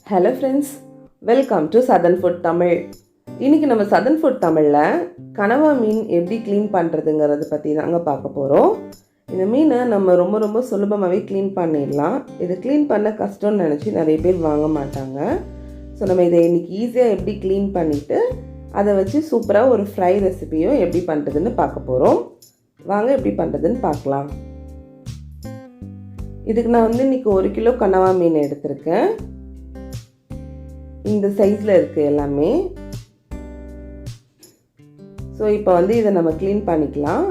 Hello friends, welcome to southernfoodtamil. இன்னைக்கு நம்ம southernfoodtamilல கனவா மீன் எப்படி க்ளீன் பண்றதுங்கறத பத்தி தாங்க பார்க்க போறோம். இந்த மீனை நம்ம ரொம்ப சுலபமாவே க்ளீன் பண்ணிடலாம். இது க்ளீன் பண்ண கஷ்டம்னு நினைச்சு நிறைய பேர் வாங்க மாட்டாங்க. சோ நம்ம இதை இன்னைக்கு ஈஸியா எப்படி க்ளீன் பண்ணிட்டு அதை வச்சு சூப்பரா ஒரு ஃப்ரை ரெசிபியும் எப்படி பண்றதுன்னு பார்க்க போறோம். வாங்க எப்படி பண்றதுன்னு பார்க்கலாம். இதுக்கு நான் இன்னைக்கு 1 கிலோ கனவா மீன் எடுத்துர்க்கேன். இந்த சைஸ்ல இருக்கு எல்லாமே. சோ இப்போ இத நம்ம க்ளீன் பண்ணிக்கலாம்.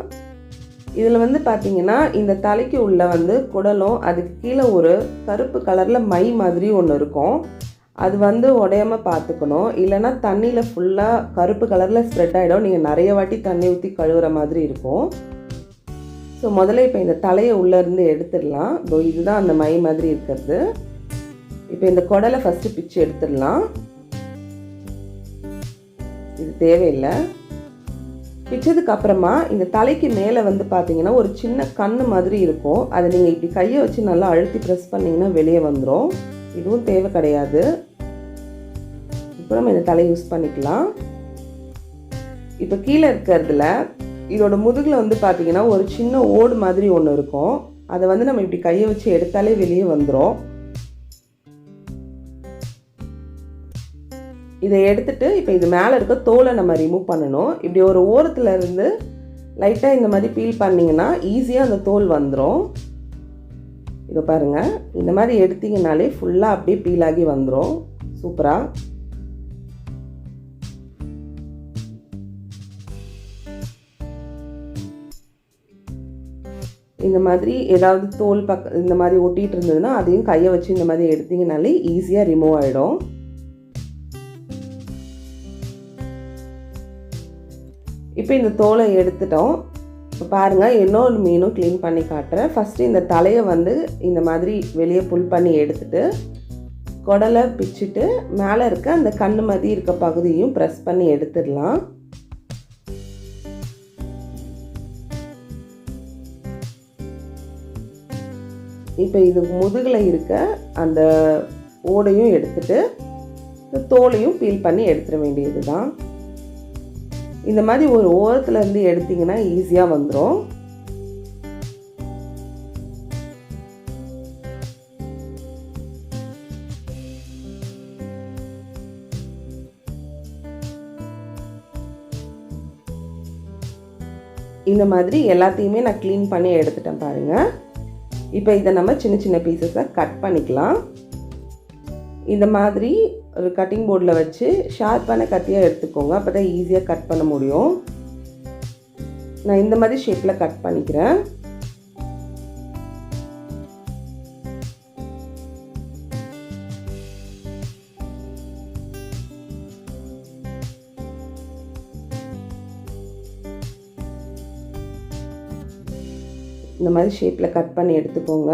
இதுல பாத்தீங்கன்னா இந்த தலைக்கு உள்ள குடலும் அதுக்கு கீழ ஒரு கருப்பு கலர்ல மை மாதிரி ஒன்னு இருக்கும். அது உடையாம பாத்துக்கணும். இல்லனா தண்ணில ஃபுல்லா கருப்பு கலர்ல ஸ்ப்ரெட் ஆயிடும். நீங்க நிறைய வாட்டி தண்ணி ஊத்தி கழுவுற மாதிரி இருக்கும். சோ முதல்ல இப்போ இந்த தலையை உள்ள இருந்து எடுத்துடலாம். இதுதான் அந்த மை மாதிரி இருக்குது. இப்போ இந்த குடலை ஃபர்ஸ்ட் பிச்சு எடுத்துடலாம். இது தேவையில்லை. பிச்சதுக்கு அப்புறமா இந்த தலைக்கு மேலே பாத்தீங்கன்னா ஒரு சின்ன கண்ணு மாதிரி இருக்கும். அதை நீங்க இப்படி கையை வச்சு நல்லா அழுத்தி பிரஸ் பண்ணீங்கன்னா வெளியே வந்துடும். இதுவும் தேவை கிடையாது. இப்போ நம்ம இந்த தலை யூஸ் பண்ணிக்கலாம். இப்போ கீழே இருக்கிறதுல இதோட முதுகுல பாத்தீங்கன்னா ஒரு சின்ன ஓடு மாதிரி ஒன்று இருக்கும். அதை நம்ம இப்படி கையை வச்சு எடுத்தாலே வெளியே வந்துடும். இதை எடுத்துட்டு இப்போ இது மேலே இருக்க தோலை நம்ம ரிமூவ் பண்ணணும். இப்படி ஒரு ஓரத்துல இருந்து லைட்டாக இந்த மாதிரி பீல் பண்ணிங்கன்னா ஈஸியாக அந்த தோல் வந்துடும். இதை பாருங்க, இந்த மாதிரி எடுத்தீங்கனாலே ஃபுல்லாக அப்படியே பீல் ஆகி வந்துடும். சூப்பராக. இந்த மாதிரி ஏதாவது தோல் இந்த மாதிரி ஒட்டிட்டு இருந்ததுன்னா அதையும் கையை வச்சு இந்த மாதிரி எடுத்தீங்கனாலே ஈஸியாக ரிமூவ் ஆகிடும். இப்போ இந்த தோலை எடுத்துட்டோம். இப்போ பாருங்கள், இன்னொரு மீனும் க்ளீன் பண்ணி காட்டுறேன். ஃபஸ்ட்டு இந்த தலையை இந்த மாதிரி வெளியே புல் பண்ணி எடுத்துட்டு குடலை பிச்சுட்டு மேலே இருக்க அந்த கண்ணு மாதிரி இருக்க பகுதியும் ப்ரெஸ் பண்ணி எடுத்துடலாம். இப்போ இது முதுகில் இருக்க அந்த ஓடையும் எடுத்துட்டு தோலையும் பீல் பண்ணி எடுத்துட வேண்டியது தான். இந்த மாதிரி ஒரு ஓரத்துல இருந்து எடுத்தீங்கன்னா ஈஸியாக வந்துடும். இந்த மாதிரி எல்லாத்தையுமே நான் க்ளீன் பண்ணி எடுத்துட்டேன் பாருங்க. இப்போ இதை நம்ம சின்ன பீசஸாக கட் பண்ணிக்கலாம். இந்த மாதிரி ஒரு கட்டிங் போர்டில் வச்சு ஷார்ப்பான கத்தியாக எடுத்துக்கோங்க. அப்போ தான் ஈஸியாக கட் பண்ண முடியும். நான் இந்த மாதிரி ஷேப்பில் கட் பண்ணிக்கிறேன். இந்த மாதிரி ஷேப்பில் கட் பண்ணி எடுத்துக்கோங்க.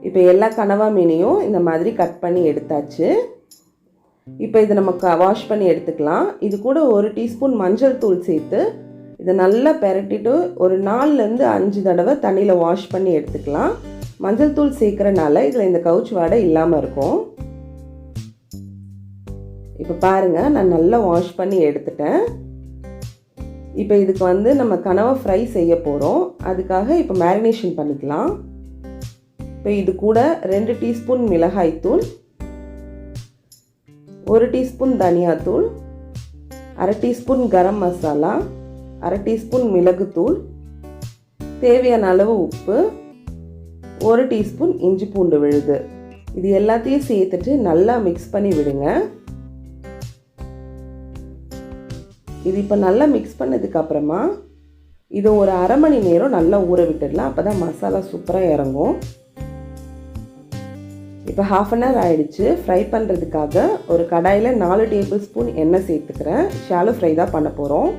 இப்போ எல்லா கனவா மீனையும் இந்த மாதிரி கட் பண்ணி எடுத்தாச்சு. இப்போ இதை நம்ம வாஷ் பண்ணி எடுத்துக்கலாம். இது கூட 1 டீஸ்பூன் மஞ்சள் தூள் சேர்த்து இதை நல்லா பெரட்டிட்டு ஒரு 4லேருந்து 5 தடவை தண்ணியில் வாஷ் பண்ணி எடுத்துக்கலாம். மஞ்சள் தூள் சேர்க்குறனால இதில் இந்த கவுச்சி வாடை இல்லாமல் இருக்கும். இப்போ பாருங்கள், நான் நல்லா வாஷ் பண்ணி எடுத்துட்டேன். இப்போ இதுக்கு நம்ம கனவா ஃப்ரை செய்ய போகிறோம். அதுக்காக இப்போ மேரினேஷன் பண்ணிக்கலாம். இப்போ இது கூட 2 டீஸ்பூன் மிளகாய்த்தூள், 1 டீஸ்பூன் தனியாத்தூள், 1/2 டீஸ்பூன் கரம் மசாலா, 1/2 டீஸ்பூன் மிளகுத்தூள், தேவையான அளவு உப்பு, 1 டீஸ்பூன் இஞ்சி பூண்டு விழுது, இது எல்லாத்தையும் சேர்த்துட்டு நல்லா மிக்ஸ் பண்ணி விடுங்க. இது இப்போ நல்லா மிக்ஸ் பண்ணதுக்கு அப்புறமா இது ஒரு 1/2 மணி நேரம் நல்லா ஊற விட்டுடலாம். அப்போ தான் மசாலா சூப்பராக இறங்கும். இப்போ 1/2 அன் ஹவர் ஆயிடுச்சு. ஃப்ரை பண்ணுறதுக்காக ஒரு கடாயில் 4 டேபிள் ஸ்பூன் எண்ணெய் சேர்த்துக்கிறேன். ஷாலோ ஃப்ரை தான் பண்ண போகிறோம்.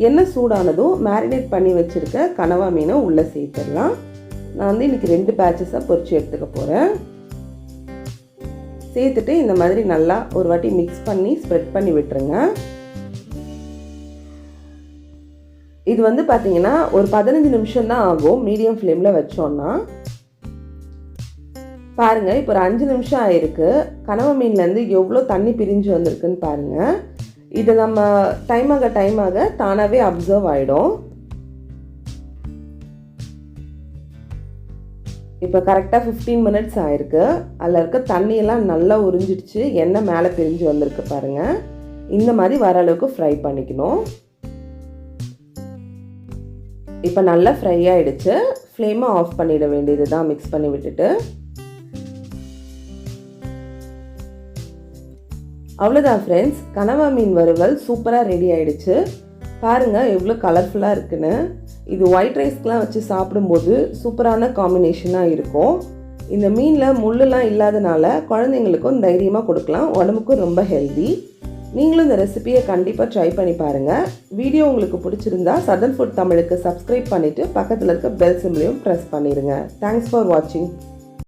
எண்ணெய் சூடானதும் மேரினேட் பண்ணி வச்சுருக்க கனவா மீனை உள்ளே சேர்த்துடலாம். நான் இன்றைக்கி 2 பேட்சஸாக பொரிச்சு எடுத்துக்க போகிறேன். சேர்த்துட்டு இந்த மாதிரி நல்லா ஒரு வாட்டி மிக்ஸ் பண்ணி ஸ்ப்ரெட் பண்ணி விட்டுருங்க. இது பார்த்தீங்கன்னா ஒரு 15 நிமிஷம் தான் ஆகும் மீடியம் ஃப்ளேமில் வச்சோன்னா. பாருங்கள், இப்போ ஒரு 5 நிமிஷம் ஆயிருக்கு. கனவா மீன்லேருந்து எவ்வளோ தண்ணி பிரிஞ்சு வந்திருக்குன்னு பாருங்கள். இது நம்ம டைம் ஆக தானாகவே அப்சர்வ் ஆகிடும். இப்போ கரெக்டாக 15 மினிட்ஸ் ஆயிருக்கு. அதில் இருக்க தண்ணியெல்லாம் நல்லா உறிஞ்சிடுச்சு. எண்ணெய் மேலே பிரிஞ்சு வந்திருக்கு பாருங்கள். இந்த மாதிரி வர அளவுக்கு ஃப்ரை பண்ணிக்கணும். இப்போ நல்லா ஃப்ரை ஆகிடுச்சு. ஃப்ளேமை ஆஃப் பண்ணிட வேண்டியது தான், மிக்ஸ் பண்ணி விட்டுட்டு. அவ்வளோதான் ஃப்ரெண்ட்ஸ், கனவா மீன் வறுவல் சூப்பராக ரெடி ஆகிடுச்சு. பாருங்கள் எவ்வளோ கலர்ஃபுல்லாக இருக்குன்னு. இது ஒயிட் ரைஸ்க்கெலாம் வச்சு சாப்பிடும்போது சூப்பரான காம்பினேஷனாக இருக்கும். இந்த மீனில் முள்ளெலாம் இல்லாதனால குழந்தைங்களுக்கும் தைரியமாக கொடுக்கலாம். உடம்புக்கும் ரொம்ப ஹெல்தி. நீங்களும் இந்த ரெசிபியை கண்டிப்பாக ட்ரை பண்ணி பாருங்கள். வீடியோ உங்களுக்கு பிடிச்சிருந்தா சதர்ன் ஃபுட் தமிழுக்கு சப்ஸ்கிரைப் பண்ணிவிட்டு பக்கத்தில் இருக்க பெல் சிம்பிளையும் ப்ரெஸ் பண்ணிடுங்க. தேங்க்ஸ் ஃபார் வாட்சிங்.